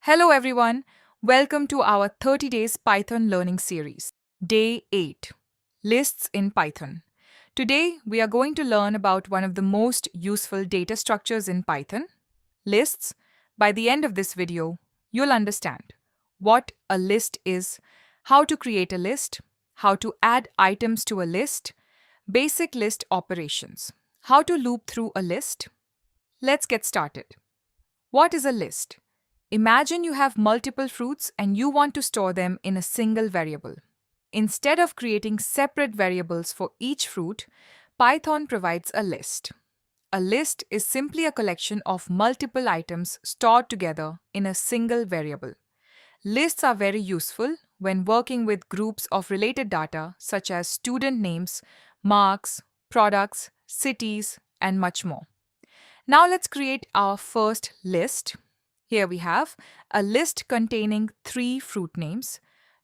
Hello everyone, welcome to our 30 days Python learning series. Day 8 Lists in Python. Today we are going to learn about one of the most useful data structures in Python, lists. By the end of this video, you'll understand what a list is, how to create a list, how to add items to a list, basic list operations, how to loop through a list. Let's get started. What is a list? Imagine you have multiple fruits and you want to store them in a single variable. Instead of creating separate variables for each fruit, Python provides a list. A list is simply a collection of multiple items stored together in a single variable. Lists are very useful when working with groups of related data such as student names, marks, products, cities, and much more. Now let's create our first list. Here we have a list containing 3 fruit names.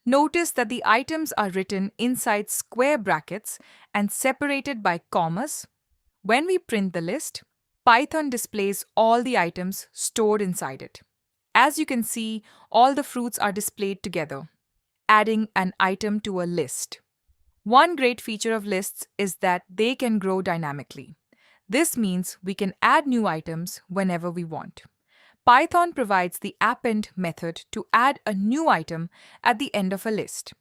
Notice that the items are written inside square brackets and separated by commas. When we print the list, Python displays all the items stored inside it. As you can see, all the fruits are displayed together, adding an item to a list. One great feature of lists is that they can grow dynamically. This means we can add new items whenever we want. Python provides the append method to add a new item at the end of a list.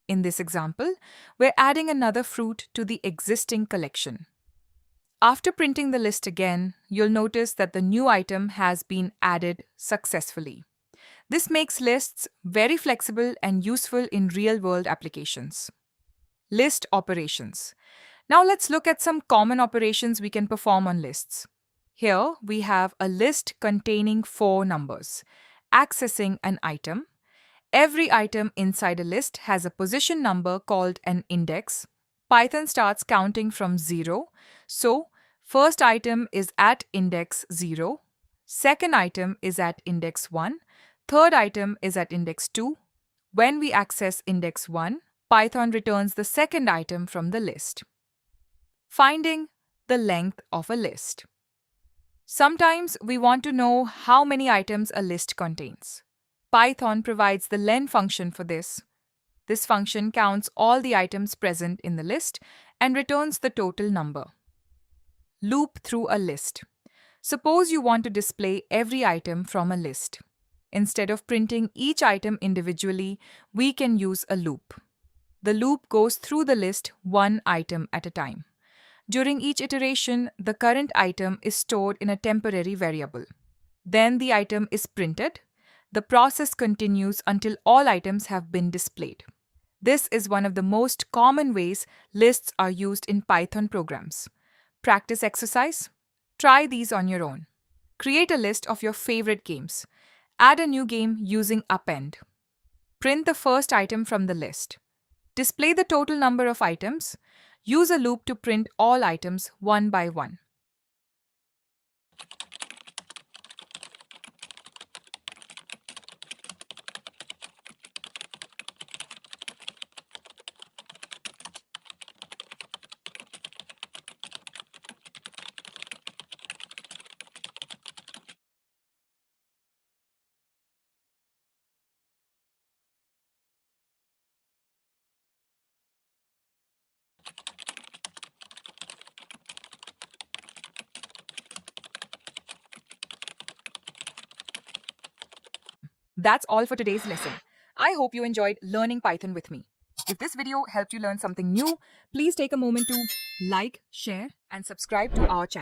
In this example, we're adding another fruit to the existing collection. After printing the list again, you'll notice that the new item has been added successfully. This makes lists very flexible and useful in real-world applications. List operations. Now let's look at some common operations we can perform on lists. Here we have a list containing 4 numbers. Accessing an item. Every item inside a list has a position number called an index. Python starts counting from 0. So, first item is at index 0. Second item is at index 1. Third item is at index 2. When we access index 1, Python returns the second item from the list. Finding the length of a list. Sometimes we want to know how many items a list contains. Python provides the len function for this. This function counts all the items present in the list and returns the total number. Loop through a list. Suppose you want to display every item from a list. Instead of printing each item individually, we can use a loop. The loop goes through the list one item at a time. During each iteration, the current item is stored in a temporary variable. Then the item is printed. The process continues until all items have been displayed. This is one of the most common ways lists are used in Python programs. Practice exercise? Try these on your own. Create a list of your favorite games. Add a new game using append. Print the first item from the list. Display the total number of items. Use a loop to print all items one by one. That's all for today's lesson. I hope you enjoyed learning Python with me. If this video helped you learn something new, please take a moment to like, share, and subscribe to our channel.